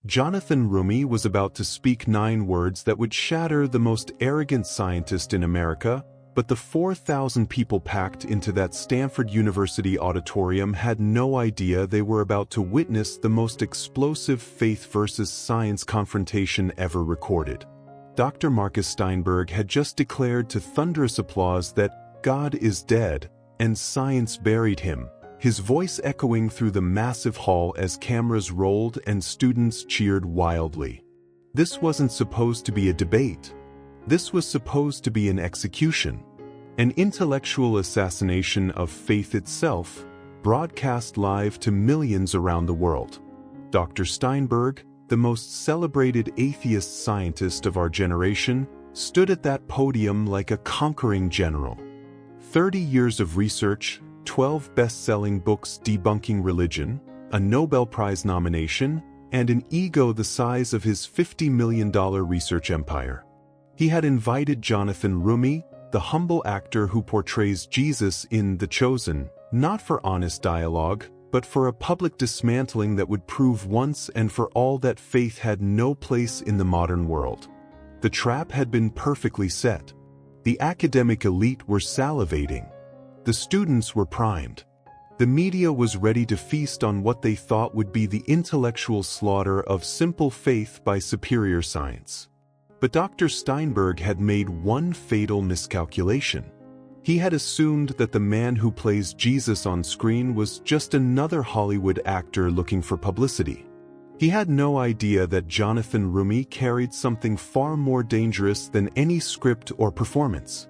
Jonathan Roumie was about to speak 9 words that would shatter the most arrogant scientist in America, but the 4,000 people packed into that Stanford University auditorium had no idea they were about to witness the most explosive faith versus science confrontation ever recorded. Dr. Marcus Steinberg had just declared to thunderous applause that God is dead and science buried him, his voice echoing through the massive hall as cameras rolled and students cheered wildly. This wasn't supposed to be a debate. This was supposed to be an execution, an intellectual assassination of faith itself, broadcast live to millions around the world. Dr. Steinberg, the most celebrated atheist scientist of our generation, stood at that podium like a conquering general. 30 years of research, 12 best-selling books debunking religion, a Nobel Prize nomination, and an ego the size of his $50 million research empire. He had invited Jonathan Roumie, the humble actor who portrays Jesus in The Chosen, not for honest dialogue, but for a public dismantling that would prove once and for all that faith had no place in the modern world. The trap had been perfectly set. The academic elite were salivating. The students were primed. The media was ready to feast on what they thought would be the intellectual slaughter of simple faith by superior science. But Dr. Steinberg had made one fatal miscalculation. He had assumed that the man who plays Jesus on screen was just another Hollywood actor looking for publicity. He had no idea that Jonathan Roumie carried something far more dangerous than any script or performance.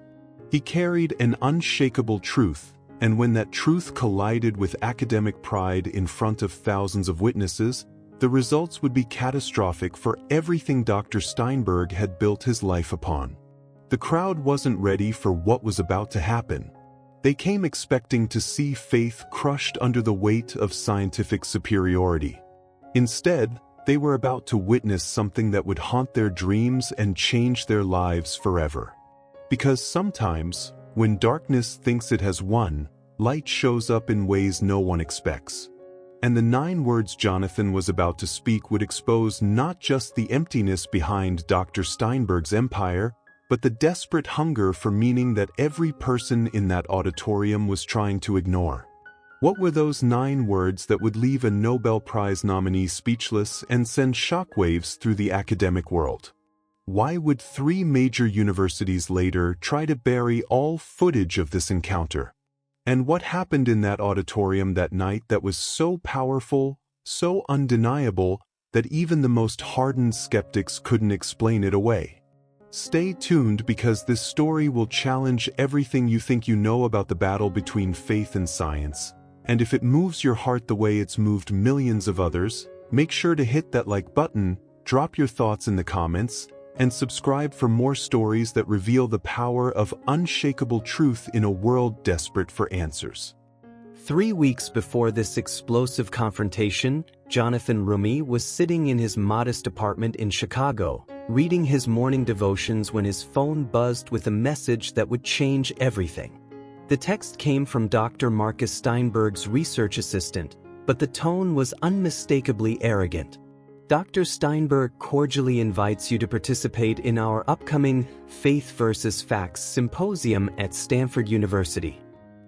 He carried an unshakable truth, and when that truth collided with academic pride in front of thousands of witnesses, the results would be catastrophic for everything Dr. Steinberg had built his life upon. The crowd wasn't ready for what was about to happen. They came expecting to see faith crushed under the weight of scientific superiority. Instead, they were about to witness something that would haunt their dreams and change their lives forever. Because sometimes, when darkness thinks it has won, light shows up in ways no one expects. And the 9 words Jonathan was about to speak would expose not just the emptiness behind Dr. Steinberg's empire, but the desperate hunger for meaning that every person in that auditorium was trying to ignore. What were those 9 words that would leave a Nobel Prize nominee speechless and send shockwaves through the academic world? Why would 3 major universities later try to bury all footage of this encounter? And what happened in that auditorium that night that was so powerful, so undeniable, that even the most hardened skeptics couldn't explain it away? Stay tuned because this story will challenge everything you think you know about the battle between faith and science. And if it moves your heart the way it's moved millions of others, make sure to hit that like button, drop your thoughts in the comments, and subscribe for more stories that reveal the power of unshakable truth in a world desperate for answers. 3 weeks before this explosive confrontation, Jonathan Roumie was sitting in his modest apartment in Chicago, reading his morning devotions when his phone buzzed with a message that would change everything. The text came from Dr. Marcus Steinberg's research assistant, but the tone was unmistakably arrogant. Dr. Steinberg cordially invites you to participate in our upcoming Faith versus Facts Symposium at Stanford University.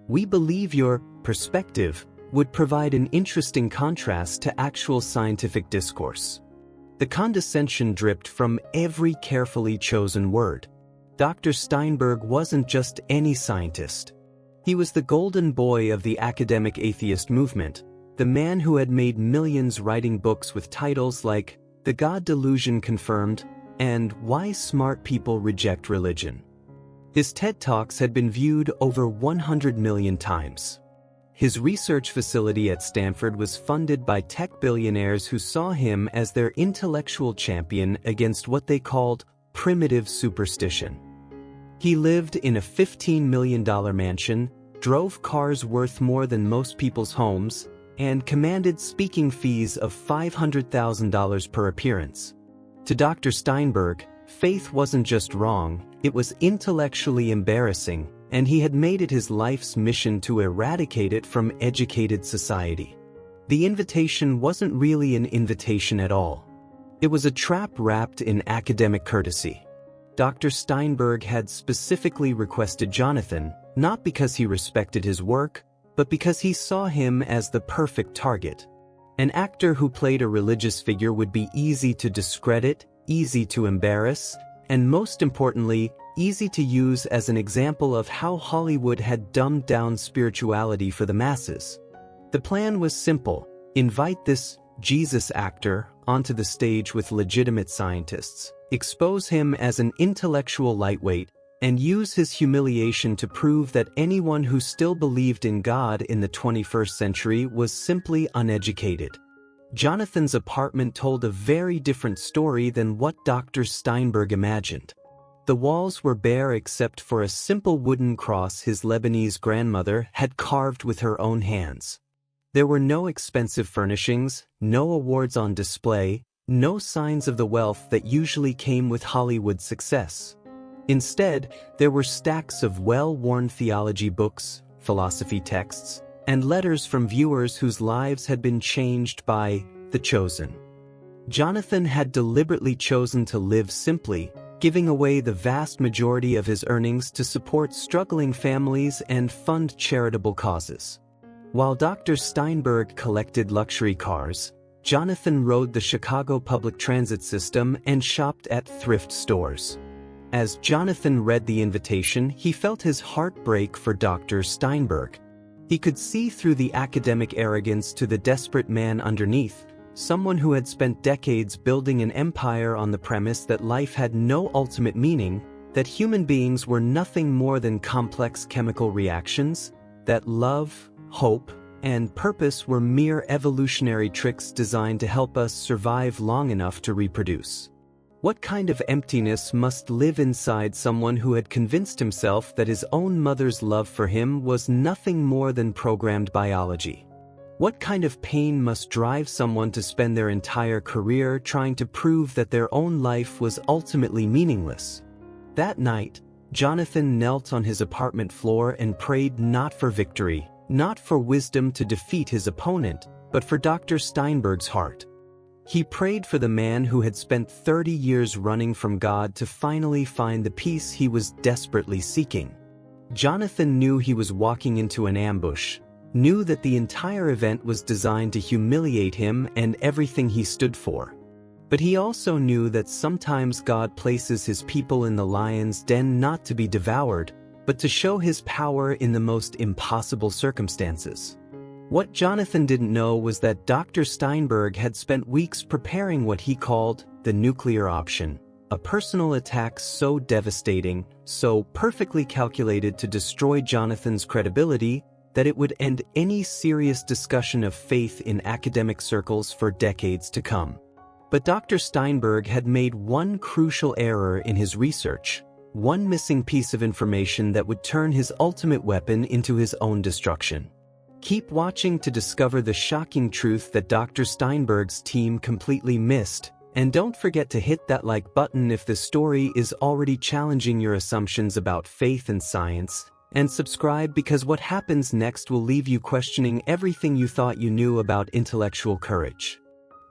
We believe your perspective would provide an interesting contrast to actual scientific discourse. The condescension dripped from every carefully chosen word. Dr. Steinberg wasn't just any scientist. He was the golden boy of the academic atheist movement, the man who had made millions writing books with titles like The God Delusion Confirmed and Why Smart People Reject Religion. His TED Talks had been viewed over 100 million times. His research facility at Stanford was funded by tech billionaires who saw him as their intellectual champion against what they called primitive superstition. He lived in a $15 million mansion, drove cars worth more than most people's homes, and commanded speaking fees of $500,000 per appearance. To Dr. Steinberg, faith wasn't just wrong, it was intellectually embarrassing, and he had made it his life's mission to eradicate it from educated society. The invitation wasn't really an invitation at all. It was a trap wrapped in academic courtesy. Dr. Steinberg had specifically requested Jonathan, not because he respected his work, but because he saw him as the perfect target. An actor who played a religious figure would be easy to discredit, easy to embarrass, and most importantly, easy to use as an example of how Hollywood had dumbed down spirituality for the masses. The plan was simple: invite this Jesus actor onto the stage with legitimate scientists, expose him as an intellectual lightweight, and use his humiliation to prove that anyone who still believed in God in the 21st century was simply uneducated. Jonathan's apartment told a very different story than what Dr. Steinberg imagined. The walls were bare except for a simple wooden cross his Lebanese grandmother had carved with her own hands. There were no expensive furnishings, no awards on display, no signs of the wealth that usually came with Hollywood success. Instead, there were stacks of well-worn theology books, philosophy texts, and letters from viewers whose lives had been changed by The Chosen. Jonathan had deliberately chosen to live simply, giving away the vast majority of his earnings to support struggling families and fund charitable causes. While Dr. Steinberg collected luxury cars, Jonathan rode the Chicago public transit system and shopped at thrift stores. As Jonathan read the invitation, he felt his heart break for Dr. Steinberg. He could see through the academic arrogance to the desperate man underneath, someone who had spent decades building an empire on the premise that life had no ultimate meaning, that human beings were nothing more than complex chemical reactions, that love, hope, and purpose were mere evolutionary tricks designed to help us survive long enough to reproduce. What kind of emptiness must live inside someone who had convinced himself that his own mother's love for him was nothing more than programmed biology? What kind of pain must drive someone to spend their entire career trying to prove that their own life was ultimately meaningless? That night, Jonathan knelt on his apartment floor and prayed not for victory, not for wisdom to defeat his opponent, but for Dr. Steinberg's heart. He prayed for the man who had spent 30 years running from God to finally find the peace he was desperately seeking. Jonathan knew he was walking into an ambush, knew that the entire event was designed to humiliate him and everything he stood for. But he also knew that sometimes God places his people in the lion's den not to be devoured, but to show his power in the most impossible circumstances. What Jonathan didn't know was that Dr. Steinberg had spent weeks preparing what he called the nuclear option, a personal attack so devastating, so perfectly calculated to destroy Jonathan's credibility, that it would end any serious discussion of faith in academic circles for decades to come. But Dr. Steinberg had made one crucial error in his research, one missing piece of information that would turn his ultimate weapon into his own destruction. Keep watching to discover the shocking truth that Dr. Steinberg's team completely missed, and don't forget to hit that like button if the story is already challenging your assumptions about faith and science, and subscribe because what happens next will leave you questioning everything you thought you knew about intellectual courage.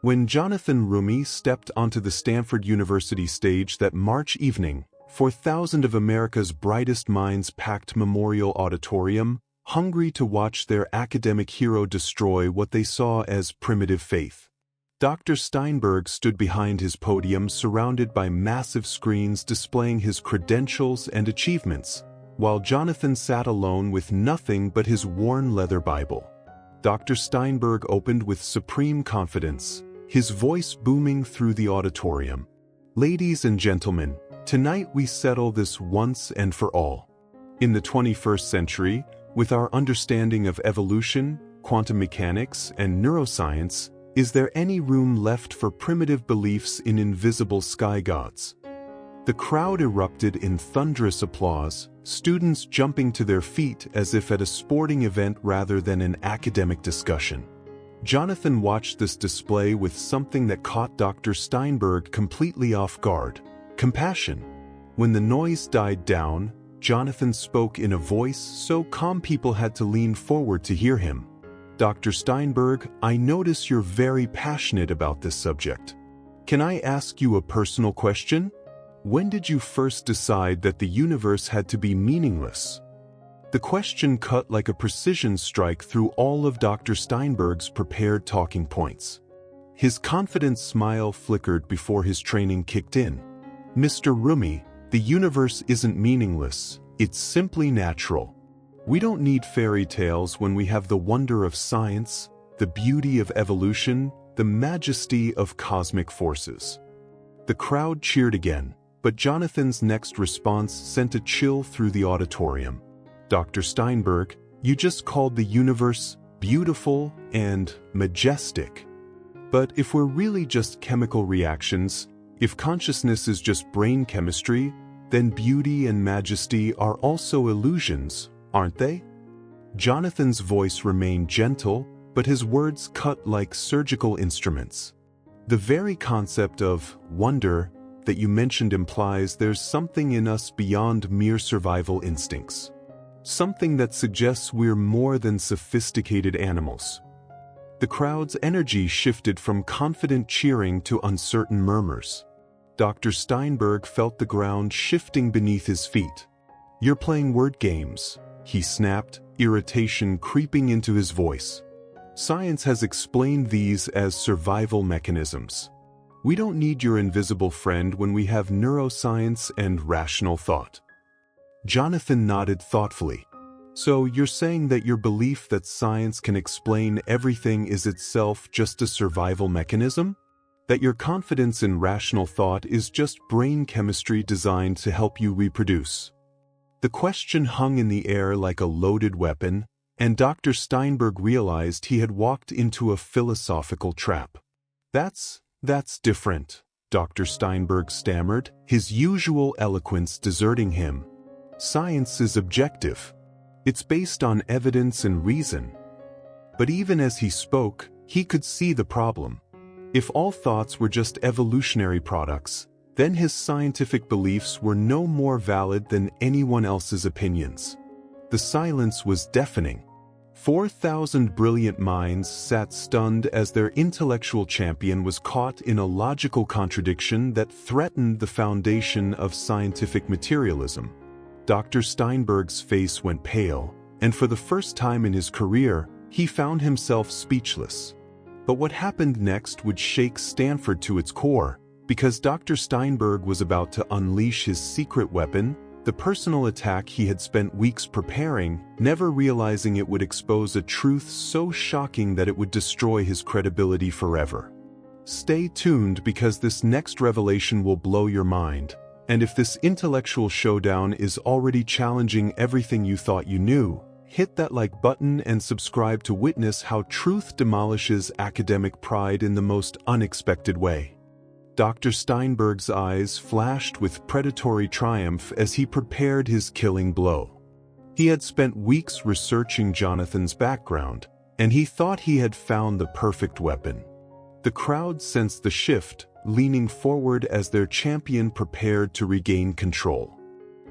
When Jonathan Roumie stepped onto the Stanford University stage that March evening, 4,000 of America's brightest minds packed Memorial Auditorium, hungry to watch their academic hero destroy what they saw as primitive faith. Dr. Steinberg stood behind his podium surrounded by massive screens displaying his credentials and achievements, while Jonathan sat alone with nothing but his worn leather Bible. Dr. Steinberg opened with supreme confidence, his voice booming through the auditorium. "Ladies and gentlemen, tonight we settle this once and for all. In the 21st century, with our understanding of evolution, quantum mechanics, and neuroscience, is there any room left for primitive beliefs in invisible sky gods?" The crowd erupted in thunderous applause, students jumping to their feet as if at a sporting event rather than an academic discussion. Jonathan watched this display with something that caught Dr. Steinberg completely off guard: compassion. When the noise died down, Jonathan spoke in a voice so calm people had to lean forward to hear him. "Dr. Steinberg, I notice you're very passionate about this subject. Can I ask you a personal question? When did you first decide that the universe had to be meaningless? The question cut like a precision strike through all of Dr. Steinberg's prepared talking points. His confident smile flickered before his training kicked in. Mr. Roumie, the universe isn't meaningless, it's simply natural. We don't need fairy tales when we have the wonder of science, the beauty of evolution, the majesty of cosmic forces. The crowd cheered again, but Jonathan's next response sent a chill through the auditorium. Dr. Steinberg, you just called the universe beautiful and majestic. But if we're really just chemical reactions, if consciousness is just brain chemistry, then beauty and majesty are also illusions, aren't they? Jonathan's voice remained gentle, but his words cut like surgical instruments. The very concept of wonder that you mentioned implies there's something in us beyond mere survival instincts. Something that suggests we're more than sophisticated animals. The crowd's energy shifted from confident cheering to uncertain murmurs. Dr. Steinberg felt the ground shifting beneath his feet. You're playing word games, he snapped, irritation creeping into his voice. Science has explained these as survival mechanisms. We don't need your invisible friend when we have neuroscience and rational thought. Jonathan nodded thoughtfully. So you're saying that your belief that science can explain everything is itself just a survival mechanism? That your confidence in rational thought is just brain chemistry designed to help you reproduce? The question hung in the air like a loaded weapon, and Dr. Steinberg realized he had walked into a philosophical trap. That's different, Dr. Steinberg stammered, his usual eloquence deserting him. Science is objective. It's based on evidence and reason. But even as he spoke, he could see the problem. If all thoughts were just evolutionary products, then his scientific beliefs were no more valid than anyone else's opinions. The silence was deafening. 4,000 brilliant minds sat stunned as their intellectual champion was caught in a logical contradiction that threatened the foundation of scientific materialism. Dr. Steinberg's face went pale, and for the first time in his career, he found himself speechless. But what happened next would shake Stanford to its core, because Dr. Steinberg was about to unleash his secret weapon, the personal attack he had spent weeks preparing, never realizing it would expose a truth so shocking that it would destroy his credibility forever. Stay tuned because this next revelation will blow your mind. And if this intellectual showdown is already challenging everything you thought you knew, hit that like button and subscribe to witness how truth demolishes academic pride in the most unexpected way. Dr. Steinberg's eyes flashed with predatory triumph as he prepared his killing blow. He had spent weeks researching Jonathan's background, and he thought he had found the perfect weapon. The crowd sensed the shift, leaning forward as their champion prepared to regain control.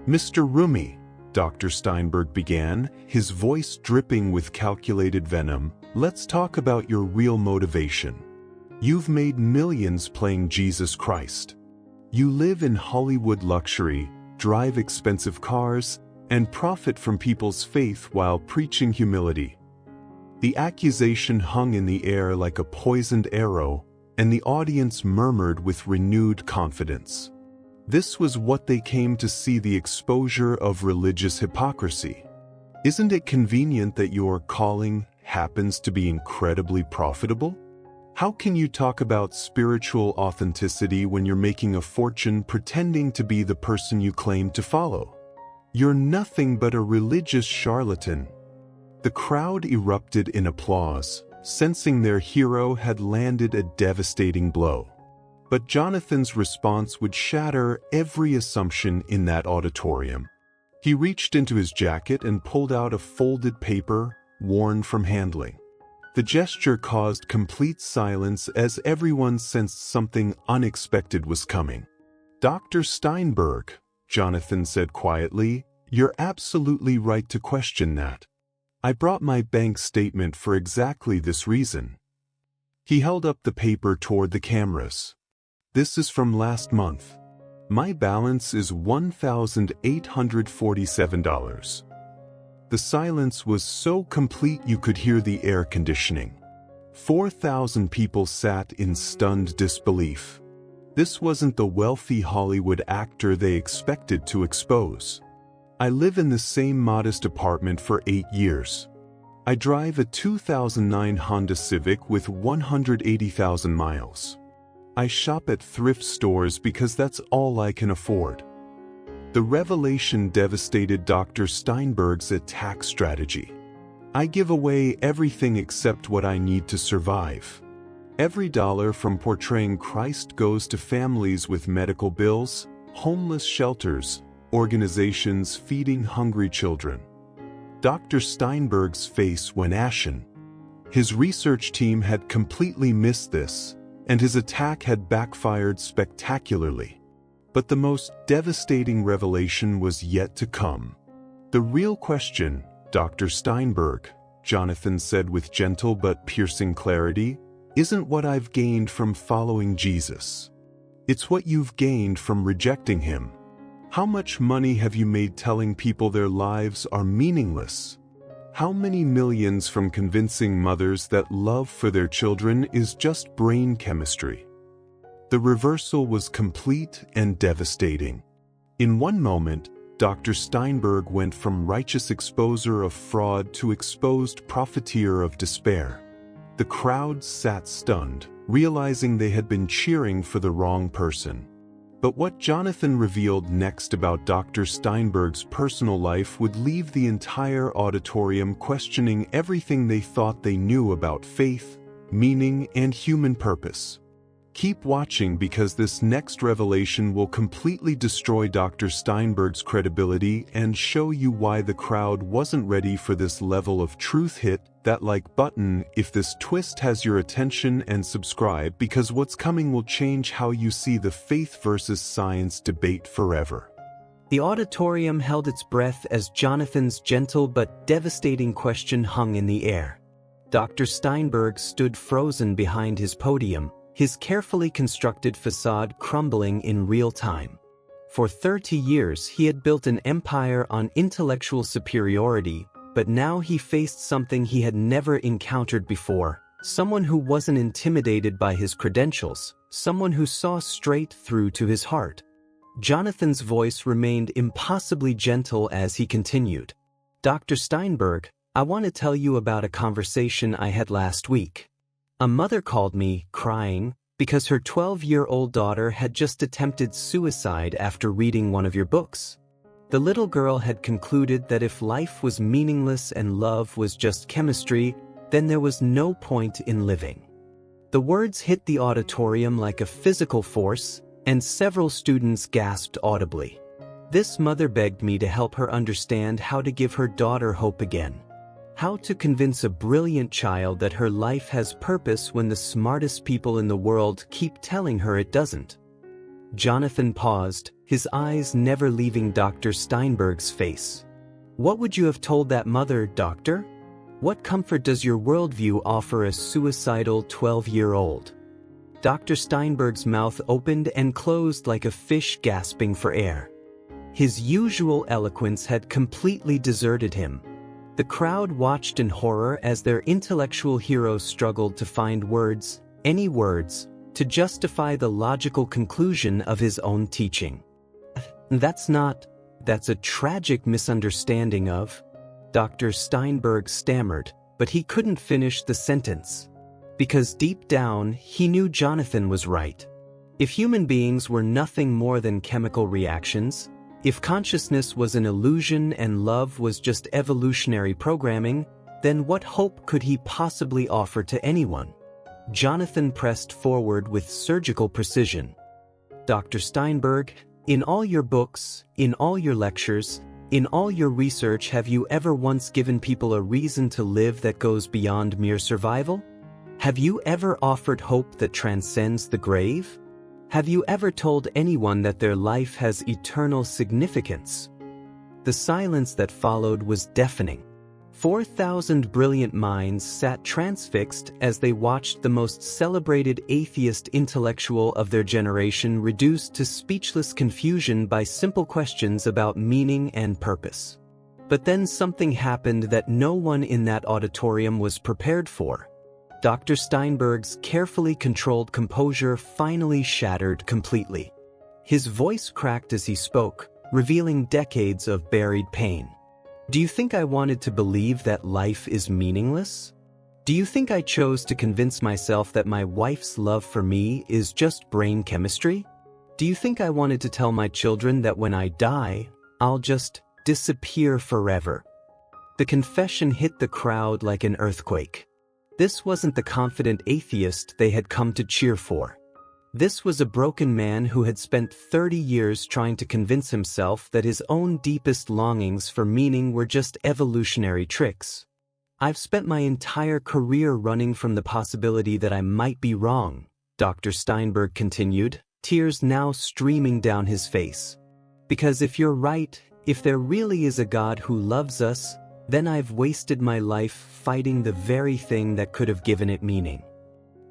Mr. Roumie, Dr. Steinberg began, his voice dripping with calculated venom, let's talk about your real motivation. You've made millions playing Jesus Christ. You live in Hollywood luxury, drive expensive cars, and profit from people's faith while preaching humility. The accusation hung in the air like a poisoned arrow, and the audience murmured with renewed confidence. This was what they came to see: the exposure of religious hypocrisy. Isn't it convenient that your calling happens to be incredibly profitable? How can you talk about spiritual authenticity when you're making a fortune pretending to be the person you claim to follow? You're nothing but a religious charlatan. The crowd erupted in applause, sensing their hero had landed a devastating blow. But Jonathan's response would shatter every assumption in that auditorium. He reached into his jacket and pulled out a folded paper, worn from handling. The gesture caused complete silence as everyone sensed something unexpected was coming. Dr. Steinberg, Jonathan said quietly, you're absolutely right to question that. I brought my bank statement for exactly this reason. He held up the paper toward the cameras. This is from last month. My balance is $1,847. The silence was so complete you could hear the air conditioning. 4,000 people sat in stunned disbelief. This wasn't the wealthy Hollywood actor they expected to expose. I live in the same modest apartment for 8 years. I drive a 2009 Honda Civic with 180,000 miles. I shop at thrift stores because that's all I can afford. The revelation devastated Dr. Steinberg's attack strategy. I give away everything except what I need to survive. Every dollar from portraying Christ goes to families with medical bills, homeless shelters, organizations feeding hungry children. Dr. Steinberg's face went ashen. His research team had completely missed this, and his attack had backfired spectacularly. But the most devastating revelation was yet to come. The real question, Dr. Steinberg, Jonathan said with gentle but piercing clarity, isn't what I've gained from following Jesus. It's what you've gained from rejecting him. How much money have you made telling people their lives are meaningless? How many millions from convincing mothers that love for their children is just brain chemistry? The reversal was complete and devastating. In one moment, Dr. Steinberg went from righteous exposer of fraud to exposed profiteer of despair. The crowd sat stunned, realizing they had been cheering for the wrong person. But what Jonathan revealed next about Dr. Steinberg's personal life would leave the entire auditorium questioning everything they thought they knew about faith, meaning, and human purpose. Keep watching because this next revelation will completely destroy Dr. Steinberg's credibility and show you why the crowd wasn't ready for this level of truth. Hit that like button if this twist has your attention and subscribe because what's coming will change how you see the faith versus science debate forever. The auditorium held its breath as Jonathan's gentle but devastating question hung in the air. Dr. Steinberg stood frozen behind his podium, his carefully constructed facade crumbling in real time. For 30 years he had built an empire on intellectual superiority, but now he faced something he had never encountered before, someone who wasn't intimidated by his credentials, someone who saw straight through to his heart. Jonathan's voice remained impossibly gentle as he continued. Dr. Steinberg, I want to tell you about a conversation I had last week. A mother called me, crying, because her 12-year-old daughter had just attempted suicide after reading one of your books. The little girl had concluded that if life was meaningless and love was just chemistry, then there was no point in living. The words hit the auditorium like a physical force, and several students gasped audibly. This mother begged me to help her understand how to give her daughter hope again. How to convince a brilliant child that her life has purpose when the smartest people in the world keep telling her it doesn't. Jonathan paused, his eyes never leaving Dr. Steinberg's face. What would you have told that mother, doctor? What comfort does your worldview offer a suicidal 12-year-old? Dr. Steinberg's mouth opened and closed like a fish gasping for air. His usual eloquence had completely deserted him. The crowd watched in horror as their intellectual hero struggled to find words, any words, to justify the logical conclusion of his own teaching. That's a tragic misunderstanding of, Dr. Steinberg stammered, but he couldn't finish the sentence. Because deep down, he knew Jonathan was right. If human beings were nothing more than chemical reactions, if consciousness was an illusion and love was just evolutionary programming, then what hope could he possibly offer to anyone? Jonathan pressed forward with surgical precision. Dr. Steinberg, in all your books, in all your lectures, in all your research, have you ever once given people a reason to live that goes beyond mere survival? Have you ever offered hope that transcends the grave? Have you ever told anyone that their life has eternal significance? The silence that followed was deafening. 4,000 brilliant minds sat transfixed as they watched the most celebrated atheist intellectual of their generation reduced to speechless confusion by simple questions about meaning and purpose. But then something happened that no one in that auditorium was prepared for. Dr. Steinberg's carefully controlled composure finally shattered completely. His voice cracked as he spoke, revealing decades of buried pain. Do you think I wanted to believe that life is meaningless? Do you think I chose to convince myself that my wife's love for me is just brain chemistry? Do you think I wanted to tell my children that when I die, I'll just disappear forever? The confession hit the crowd like an earthquake. This wasn't the confident atheist they had come to cheer for. This was a broken man who had spent 30 years trying to convince himself that his own deepest longings for meaning were just evolutionary tricks. I've spent my entire career running from the possibility that I might be wrong, Dr. Steinberg continued, tears now streaming down his face. Because if you're right, if there really is a God who loves us, then I've wasted my life fighting the very thing that could have given it meaning.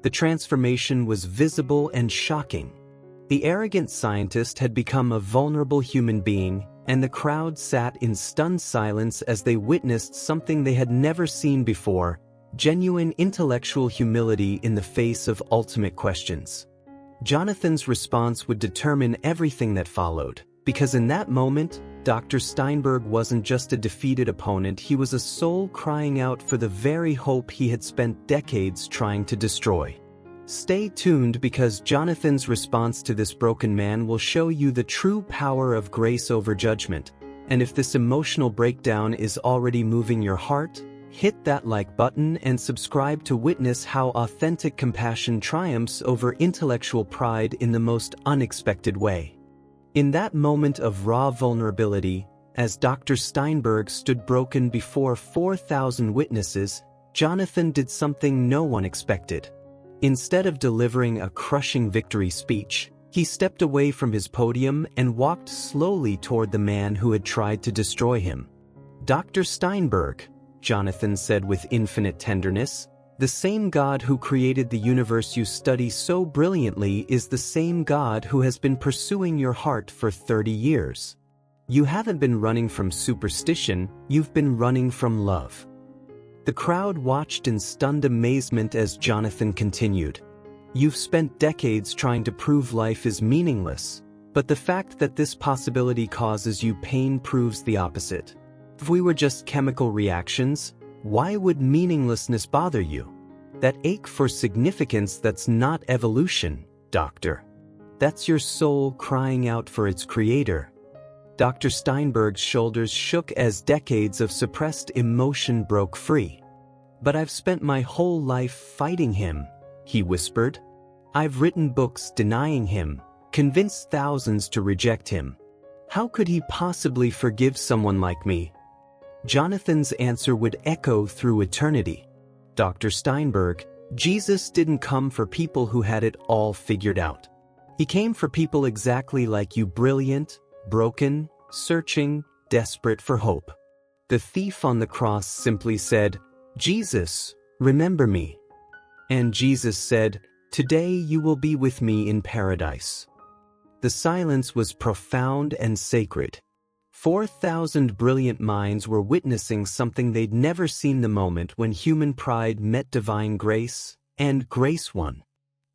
The transformation was visible and shocking. The arrogant scientist had become a vulnerable human being, and the crowd sat in stunned silence as they witnessed something they had never seen before: genuine intellectual humility in the face of ultimate questions. Jonathan's response would determine everything that followed, because in that moment, Dr. Steinberg wasn't just a defeated opponent, he was a soul crying out for the very hope he had spent decades trying to destroy. Stay tuned, because Jonathan's response to this broken man will show you the true power of grace over judgment. And if this emotional breakdown is already moving your heart, hit that like button and subscribe to witness how authentic compassion triumphs over intellectual pride in the most unexpected way. In that moment of raw vulnerability, as Dr. Steinberg stood broken before 4,000 witnesses, Jonathan did something no one expected. Instead of delivering a crushing victory speech, he stepped away from his podium and walked slowly toward the man who had tried to destroy him. "Dr. Steinberg," Jonathan said with infinite tenderness, "the same God who created the universe you study so brilliantly is the same God who has been pursuing your heart for 30 years. You haven't been running from superstition, you've been running from love." The crowd watched in stunned amazement as Jonathan continued. "You've spent decades trying to prove life is meaningless, but the fact that this possibility causes you pain proves the opposite. If we were just chemical reactions, why would meaninglessness bother you? That ache for significance, that's not evolution, doctor. That's your soul crying out for its creator." Dr. Steinberg's shoulders shook as decades of suppressed emotion broke free. "But I've spent my whole life fighting him," he whispered. "I've written books denying him, convinced thousands to reject him. How could he possibly forgive someone like me?" Jonathan's answer would echo through eternity. "Dr. Steinberg, Jesus didn't come for people who had it all figured out. He came for people exactly like you, brilliant, broken, searching, desperate for hope. The thief on the cross simply said, 'Jesus, remember me.' And Jesus said, 'Today you will be with me in paradise.'" The silence was profound and sacred. 4,000 brilliant minds were witnessing something they'd never seen: the moment when human pride met divine grace, and grace won.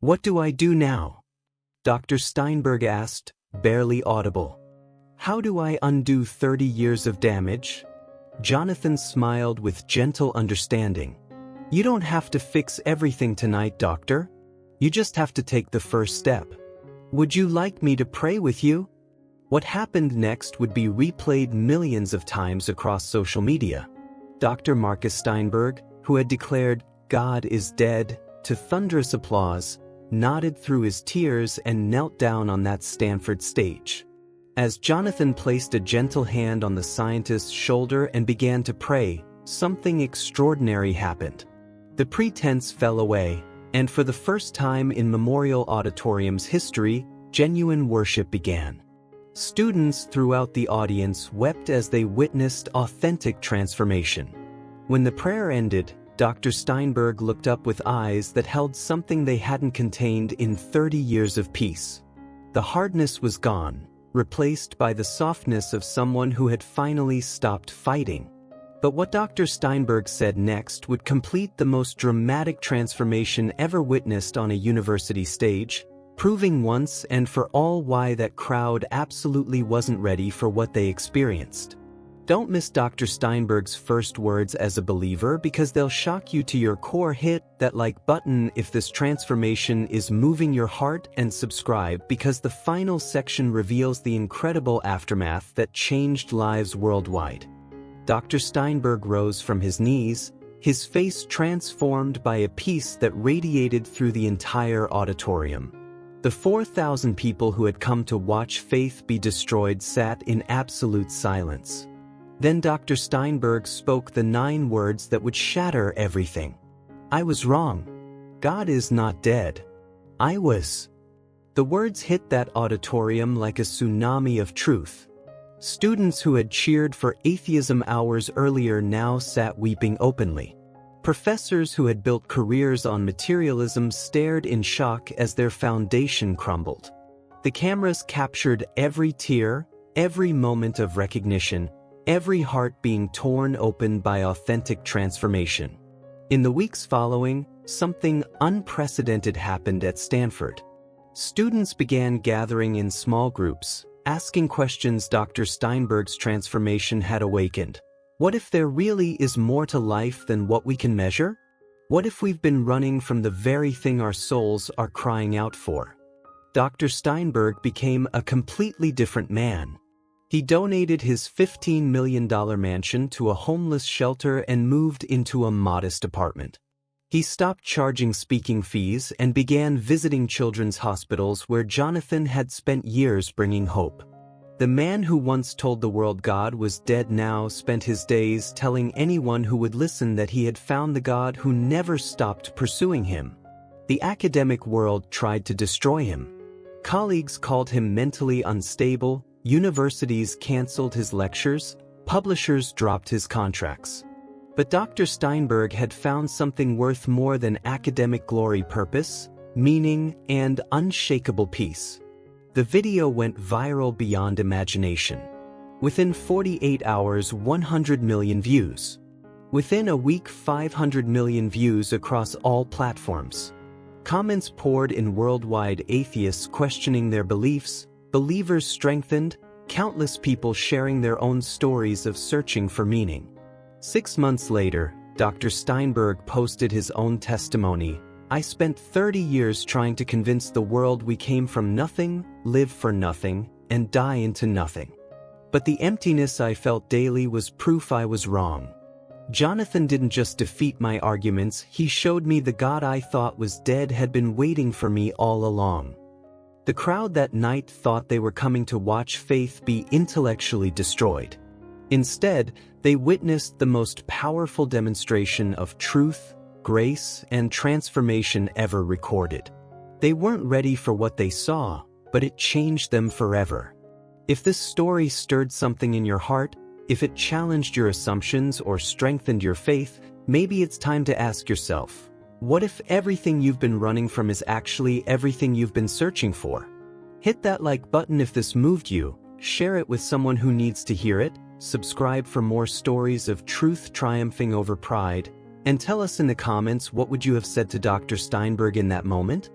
"What do I do now?" Dr. Steinberg asked, barely audible. "How do I undo 30 years of damage?" Jonathan smiled with gentle understanding. "You don't have to fix everything tonight, doctor. You just have to take the first step. Would you like me to pray with you?" What happened next would be replayed millions of times across social media. Dr. Marcus Steinberg, who had declared, "God is dead," to thunderous applause, nodded through his tears and knelt down on that Stanford stage. As Jonathan placed a gentle hand on the scientist's shoulder and began to pray, something extraordinary happened. The pretense fell away, and for the first time in Memorial Auditorium's history, genuine worship began. Students throughout the audience wept as they witnessed authentic transformation. When the prayer ended, Dr. Steinberg looked up with eyes that held something they hadn't contained in 30 years of peace. The hardness was gone, replaced by the softness of someone who had finally stopped fighting. But what Dr. Steinberg said next would complete the most dramatic transformation ever witnessed on a university stage, proving once and for all why that crowd absolutely wasn't ready for what they experienced. Don't miss Dr. Steinberg's first words as a believer, because they'll shock you to your core. Hit that like button if this transformation is moving your heart, and subscribe because the final section reveals the incredible aftermath that changed lives worldwide. Dr. Steinberg rose from his knees, his face transformed by a peace that radiated through the entire auditorium. The 4,000 people who had come to watch faith be destroyed sat in absolute silence. Then Dr. Steinberg spoke the 9 words that would shatter everything. I was wrong. God is not dead. I was. The words hit that auditorium like a tsunami of truth. Students who had cheered for atheism hours earlier now sat weeping openly. Professors who had built careers on materialism stared in shock as their foundation crumbled. The cameras captured every tear, every moment of recognition, every heart being torn open by authentic transformation. In the weeks following, something unprecedented happened at Stanford. Students began gathering in small groups, asking questions Dr. Steinberg's transformation had awakened. What if there really is more to life than what we can measure? What if we've been running from the very thing our souls are crying out for? Dr. Steinberg became a completely different man. He donated his $15 million mansion to a homeless shelter and moved into a modest apartment. He stopped charging speaking fees and began visiting children's hospitals where Jonathan had spent years bringing hope. The man who once told the world God was dead now spent his days telling anyone who would listen that he had found the God who never stopped pursuing him. The academic world tried to destroy him. Colleagues called him mentally unstable, universities canceled his lectures, publishers dropped his contracts. But Dr. Steinberg had found something worth more than academic glory: purpose, meaning, and unshakable peace. The video went viral beyond imagination. Within 48 hours, 100 million views. Within a week, 500 million views across all platforms. Comments poured in worldwide, atheists questioning their beliefs, believers strengthened, countless people sharing their own stories of searching for meaning. 6 months later, Dr. Steinberg posted his own testimony. I spent 30 years trying to convince the world we came from nothing, live for nothing, and die into nothing. But the emptiness I felt daily was proof I was wrong. Jonathan didn't just defeat my arguments, he showed me the God I thought was dead had been waiting for me all along. The crowd that night thought they were coming to watch faith be intellectually destroyed. Instead, they witnessed the most powerful demonstration of truth, grace, and transformation ever recorded. They weren't ready for what they saw, but it changed them forever. If this story stirred something in your heart, if it challenged your assumptions or strengthened your faith, maybe it's time to ask yourself, what if everything you've been running from is actually everything you've been searching for? Hit that like button if this moved you, share it with someone who needs to hear it, subscribe for more stories of truth triumphing over pride, and tell us in the comments what would you have said to Dr. Steinberg in that moment?